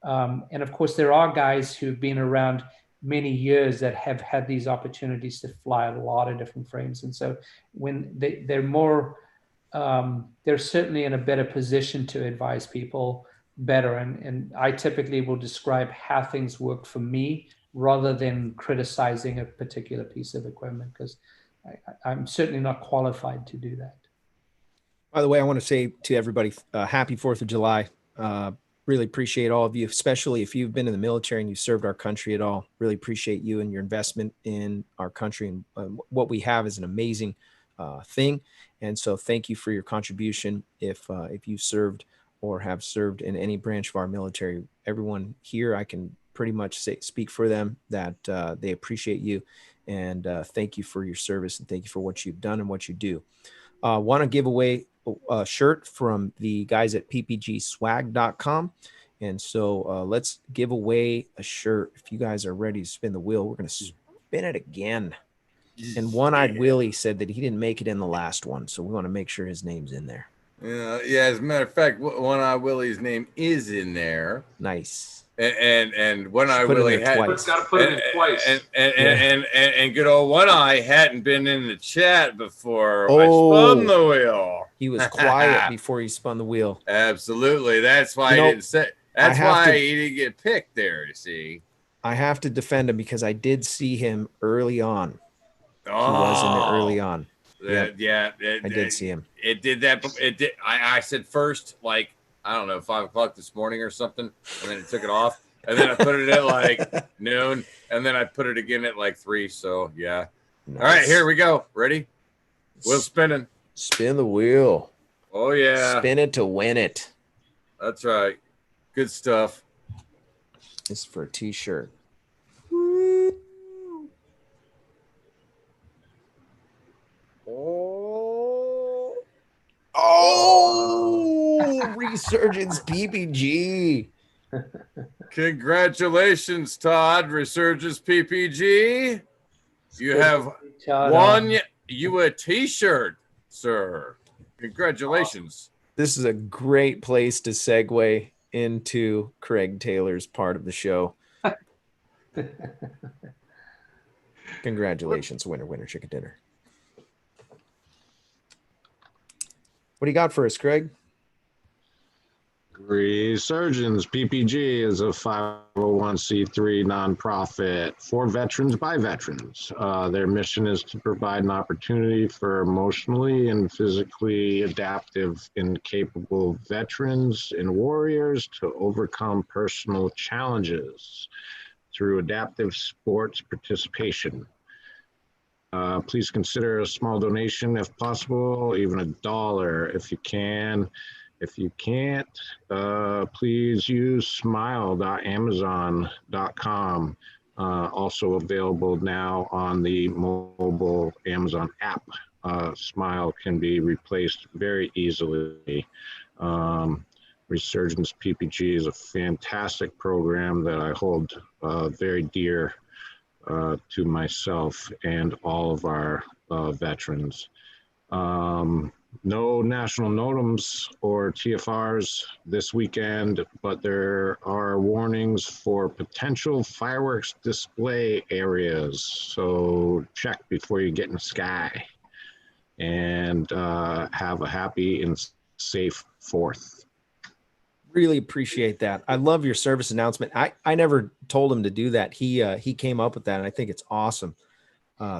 And of course, there are guys who've been around many years that have had these opportunities to fly a lot of different frames. And so when they're more, they're certainly in a better position to advise people better. And I typically will describe how things work for me rather than criticizing a particular piece of equipment, because I'm certainly not qualified to do that. By the way, I want to say to everybody, happy 4th of July. Really appreciate all of you, especially if you've been in the military and you served our country at all. Really appreciate you and your investment in our country. And what we have is an amazing thing. And so thank you for your contribution. If you served or have served in any branch of our military, everyone here, I can pretty much speak for them that they appreciate you. And thank you for your service, and thank you for what you've done and what you do. Want to give away a shirt from the guys at ppgswag.com. And so let's give away a shirt. If you guys are ready to spin the wheel, we're going to spin it again. And One-Eyed Willie said that he didn't make it in the last one, so we want to make sure his name's in there. Yeah, as a matter of fact, One-Eyed Willie's name is in there. Nice. And One-Eye Willie had got to put it in twice. And good old One-Eye hadn't been in the chat before I spun the wheel. He was quiet before he spun the wheel. Absolutely. That's why he didn't say. That's why he didn't get picked there. You see, I have to defend him because I did see him early on. He was in there early on. Yeah, I did see him. It did that. It did. I said first, like, I don't know, 5 o'clock this morning or something, and then it took it off, and then I put it at like noon, and then I put it again at like 3. So yeah. Nice. All right, here we go. Ready? Wheel spinning. Spin the wheel. Oh yeah. Spin it to win it. That's right. Good stuff. This is for a t-shirt. Oh, Resurgence PPG. Congratulations, Todd. Resurgence PPG. You have won you a t-shirt, sir. Congratulations. This is a great place to segue into Craig Taylor's part of the show. Congratulations, winner, chicken dinner. What do you got for us, Craig? Resurgence PPG is a 501c3 nonprofit for veterans by veterans. Their mission is to provide an opportunity for emotionally and physically adaptive and capable veterans and warriors to overcome personal challenges through adaptive sports participation. Please consider a small donation if possible, even $1 if you can. If you can't, please use smile.amazon.com. Also available now on the mobile Amazon app. Smile can be replaced very easily. Resurgence PPG is a fantastic program that I hold very dear to myself and all of our veterans. No national NOTAMs or TFRs this weekend, but there are warnings for potential fireworks display areas. So check before you get in the sky, and have a happy and safe 4th. Really appreciate that. I love your service announcement. I never told him to do that. He came up with that, and I think it's awesome.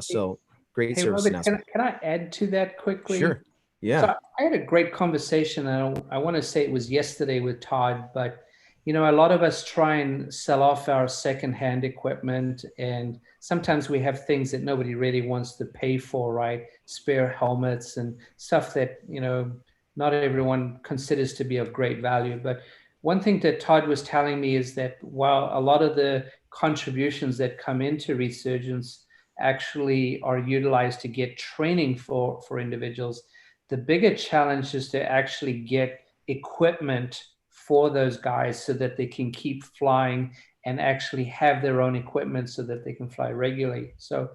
So great Hey, service Robert, announcement. can I add to that quickly? Sure. Yeah. So I had a great conversation. I want to say it was yesterday with Todd, but you know, a lot of us try and sell off our secondhand equipment, and sometimes we have things that nobody really wants to pay for, right? Spare helmets and stuff that, you know, not everyone considers to be of great value. But one thing that Todd was telling me is that while a lot of the contributions that come into Resurgence actually are utilized to get training for individuals, the bigger challenge is to actually get equipment for those guys so that they can keep flying and actually have their own equipment so that they can fly regularly. So,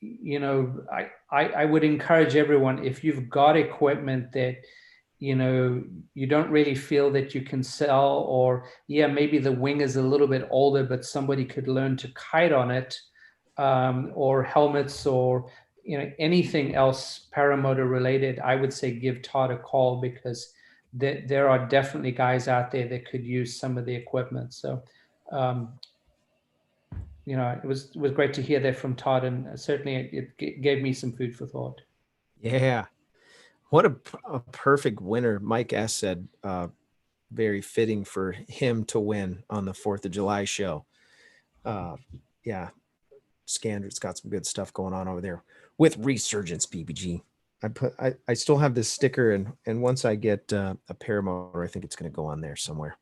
you know, I would encourage everyone, if you've got equipment that, you know, you don't really feel that you can sell, or yeah, maybe the wing is a little bit older, but somebody could learn to kite on it, or helmets, or you know, anything else paramotor related, I would say give Todd a call, because there are definitely guys out there that could use some of the equipment. So, you know, it was great to hear that from Todd, and certainly it gave me some food for thought. Yeah. What a perfect winner. Mike S said, very fitting for him to win on the 4th of July show. Yeah. Scandred's got some good stuff going on over there with Resurgence PPG. I still have this sticker, and once I get a paramotor, I think it's going to go on there somewhere.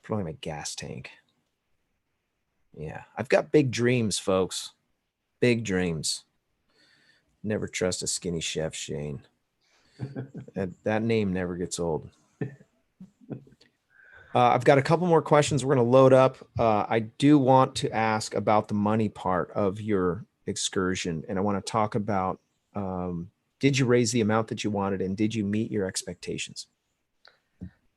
Probably my gas tank. Yeah, I've got big dreams, folks. Big dreams. Never trust a skinny chef, Shane. That name never gets old. I've got a couple more questions we're going to load up. I do want to ask about the money part of your excursion, and I want to talk about, did you raise the amount that you wanted, and did you meet your expectations?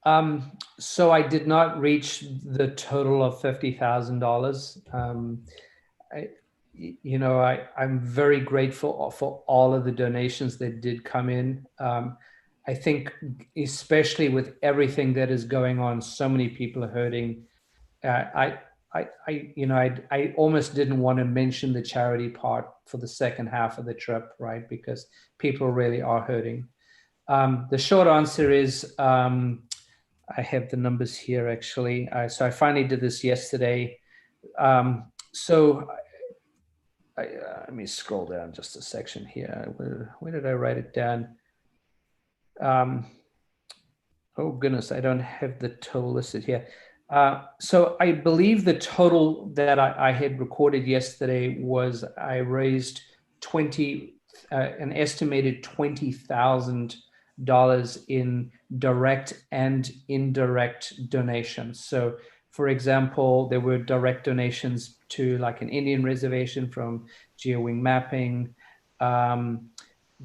So I did not reach the total of $50,000. You know, I'm very grateful for all of the donations that did come in. I think, especially with everything that is going on, so many people are hurting. I almost didn't want to mention the charity part for the second half of the trip, right? Because people really are hurting. The short answer is, I have the numbers here actually. So I finally did this yesterday. Let me scroll down just a section here. Where did I write it down? Oh goodness, I don't have the total listed here. So I believe the total that I had recorded yesterday was I raised an estimated $20,000 in direct and indirect donations. So, for example, there were direct donations to like an Indian reservation from GeoWing Mapping.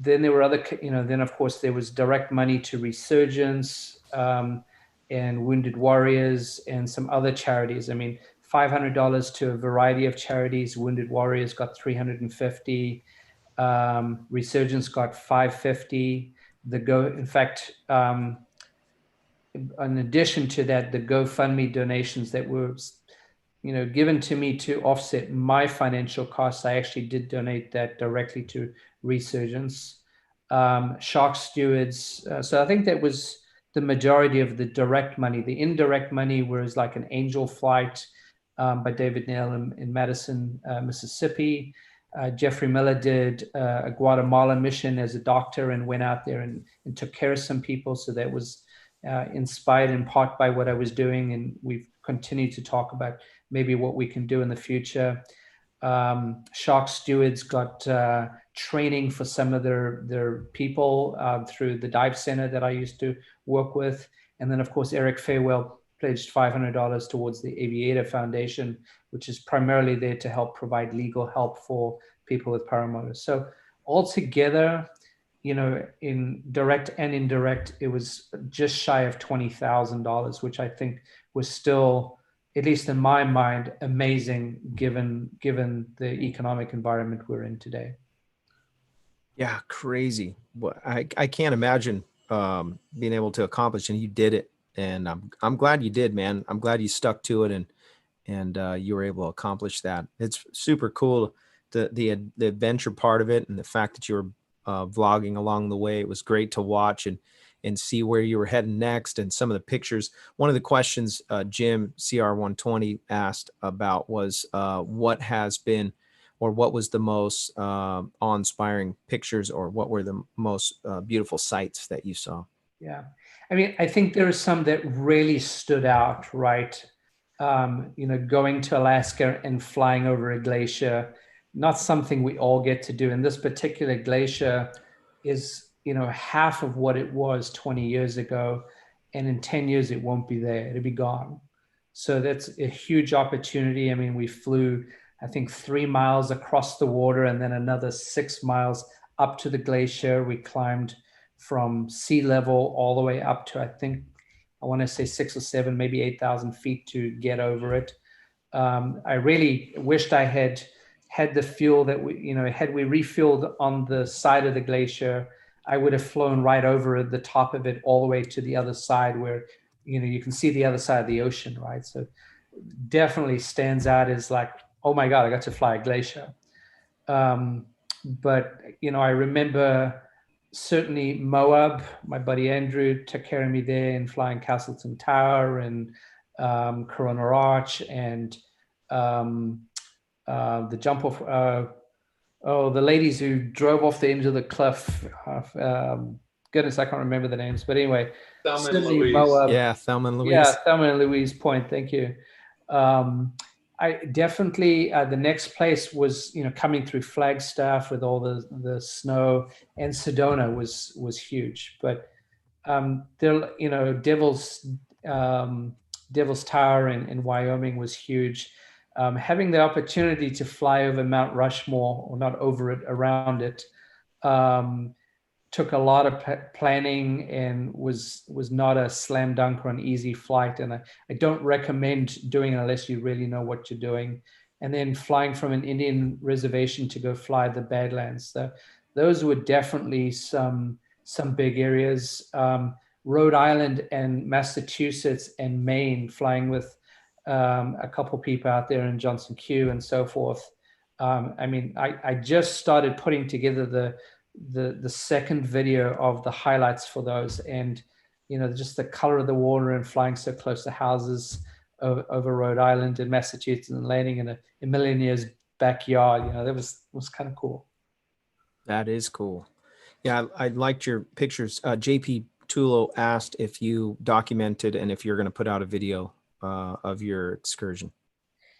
Then there were other, you know, then of course there was direct money to Resurgence, and Wounded Warriors and some other charities. I mean, $500 to a variety of charities. Wounded Warriors got $350. Resurgence got $550. In fact, in addition to that, the GoFundMe donations that were, you know, given to me to offset my financial costs, I actually did donate that directly to Resurgence. Shark Stewards. So I think that was the majority of the direct money. The indirect money was like an angel flight by David Neal in Madison, Mississippi. Jeffrey Miller did a Guatemala mission as a doctor and went out there and took care of some people. So that was inspired in part by what I was doing. And we've continued to talk about maybe what we can do in the future. Shark Stewards got training for some of their people through the dive center that I used to work with. And then, of course, Eric Faywell pledged $500 towards the Aviator Foundation, which is primarily there to help provide legal help for people with paramotors. So altogether, you know, in direct and indirect, it was just shy of $20,000, which I think was still, at least in my mind, amazing given the economic environment we're in today. Yeah, crazy. I can't imagine being able to accomplish, and you did it. And I'm glad you did, man. I'm glad you stuck to it and you were able to accomplish that. It's super cool, the adventure part of it, and the fact that you were vlogging along the way. It was great to watch and see where you were heading next, and some of the pictures. One of the questions Jim CR120 asked about was what has been, or what was the most awe-inspiring pictures, or what were the most beautiful sights that you saw? Yeah, I mean, I think there are some that really stood out, right? You know, going to Alaska and flying over a glacier, not something we all get to do. And this particular glacier is, you know, half of what it was 20 years ago. And in 10 years, it won't be there. It'll be gone. So that's a huge opportunity. I mean, we flew, I think, 3 miles across the water and then another 6 miles up to the glacier. We climbed from sea level all the way up to, I think, I want to say 6 or 7, maybe 8,000 feet to get over it. I really wished I had the fuel that we, you know, had we refueled on the side of the glacier, I would have flown right over the top of it all the way to the other side where, you know, you can see the other side of the ocean, right? So definitely stands out as like, oh my God, I got to fly a glacier. But, you know, I remember certainly Moab, my buddy Andrew took care of me there in flying Castleton Tower and Corona Arch and the jump off, the ladies who drove off the end of the cliff. Goodness, I can't remember the names, but anyway. Thelma and Louise. Moab, Yeah, Thelma and Louise. yeah, Thelma and Louise Point. Thank you. I definitely, the next place was, you know, coming through Flagstaff with all the snow, and Sedona was huge. But there, you know, Devil's Tower in Wyoming was huge. Having the opportunity to fly over Mount Rushmore, or not over it, around it, took a lot of planning and was not a slam dunk or an easy flight. And I don't recommend doing it unless you really know what you're doing. And then flying from an Indian reservation to go fly the Badlands. So those were definitely some big areas. Rhode Island and Massachusetts and Maine, flying with a couple people out there in Johnson Q and so forth. I mean, I just started putting together the second video of the highlights for those, and you know, just the color of the water and flying so close to houses over Rhode Island and Massachusetts and landing in a millionaire's backyard, you know, that was kind of cool. That is cool. Yeah, I liked your pictures. JP Tulo asked if you documented and if you're going to put out a video of your excursion.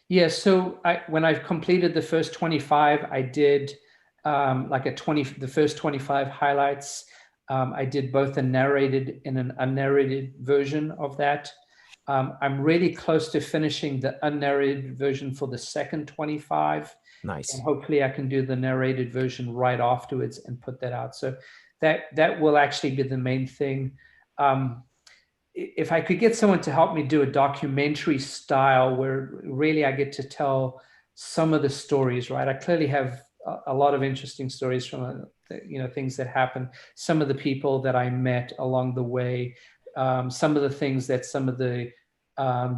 Yeah, so when I completed the first 25, I did the first 25 highlights. I did both a narrated and an unnarrated version of that. I'm really close to finishing the unnarrated version for the second 25. Nice. And hopefully I can do the narrated version right afterwards and put that out. So that will actually be the main thing. If I could get someone to help me do a documentary style where really I get to tell some of the stories, right? I clearly have a lot of interesting stories from, you know, things that happen, some of the people that I met along the way, some of the things that some of the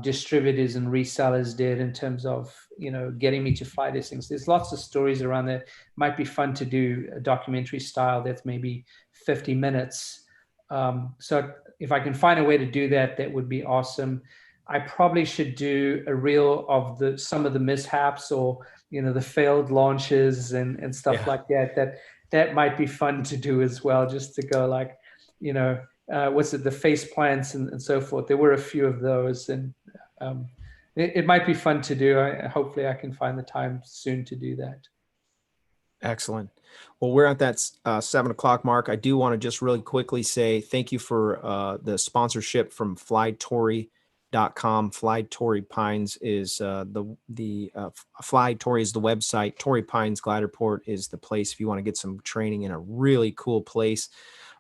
distributors and resellers did in terms of, you know, getting me to fly these things. There's lots of stories around there. Might be fun to do a documentary style that's maybe 50 minutes. So if I can find a way to do that, that would be awesome. I probably should do a reel of some of the mishaps, or, you know, the failed launches and stuff like that. That might be fun to do as well, just to go like, you know, what's it, the face plants and so forth. There were a few of those, and it might be fun to do. Hopefully I can find the time soon to do that. Excellent. Well, we're at that 7 o'clock mark. I do want to just really quickly say thank you for the sponsorship from flytory.com. Fly Tory Pines is Fly Tory is the website. Tory Pines Gliderport is the place if you want to get some training in a really cool place.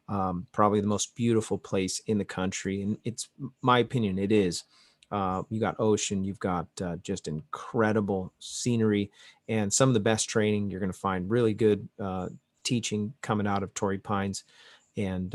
Probably the most beautiful place in the country. And it's my opinion, it is. You got ocean, you've got just incredible scenery and some of the best training. You're going to find really good teaching coming out of Torrey Pines, and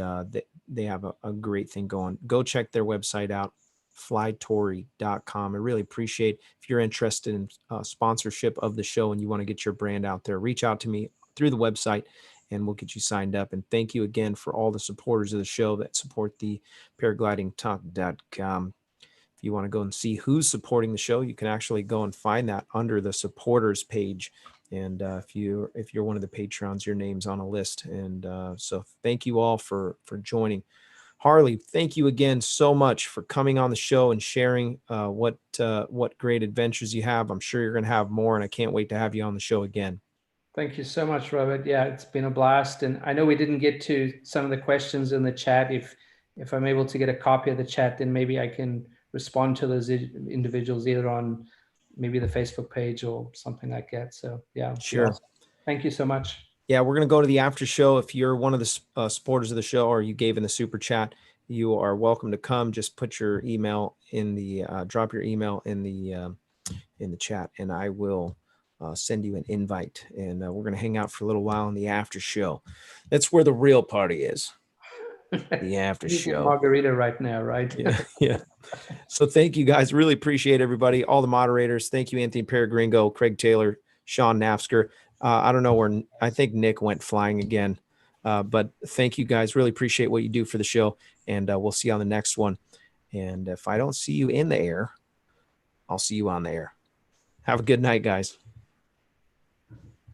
they have a great thing going. Go check their website out, flytory.com. I really appreciate if you're interested in sponsorship of the show and you want to get your brand out there, reach out to me through the website and we'll get you signed up. And thank you again for all the supporters of the show that support the paraglidingtalk.com. If you want to go and see who's supporting the show, you can actually go and find that under the supporters page. And if you're one of the patrons, your name's on a list. And so thank you all for joining. Harley, thank you again so much for coming on the show and sharing what great adventures you have. I'm sure you're going to have more, and I can't wait to have you on the show again. Thank you so much, Robert. Yeah, it's been a blast. And I know we didn't get to some of the questions in the chat. If I'm able to get a copy of the chat, then maybe I can respond to those individuals either on maybe the Facebook page or something like that. So yeah, sure. Awesome. Thank you so much. Yeah, we're going to go to the after show. If you're one of the supporters of the show or you gave in the super chat, you are welcome to come. Just put your email in the drop your email in the chat, and I will send you an invite. And we're going to hang out for a little while in the after show. That's where the real party is. The after show. Margarita right now, right? Yeah. So thank you guys. Really appreciate everybody. All the moderators. Thank you, Anthony Peregringo, Craig Taylor, Sean Nafsker. I don't know where, I think Nick went flying again. But thank you guys. Really appreciate what you do for the show. And we'll see you on the next one. And if I don't see you in the air, I'll see you on the air. Have a good night, guys.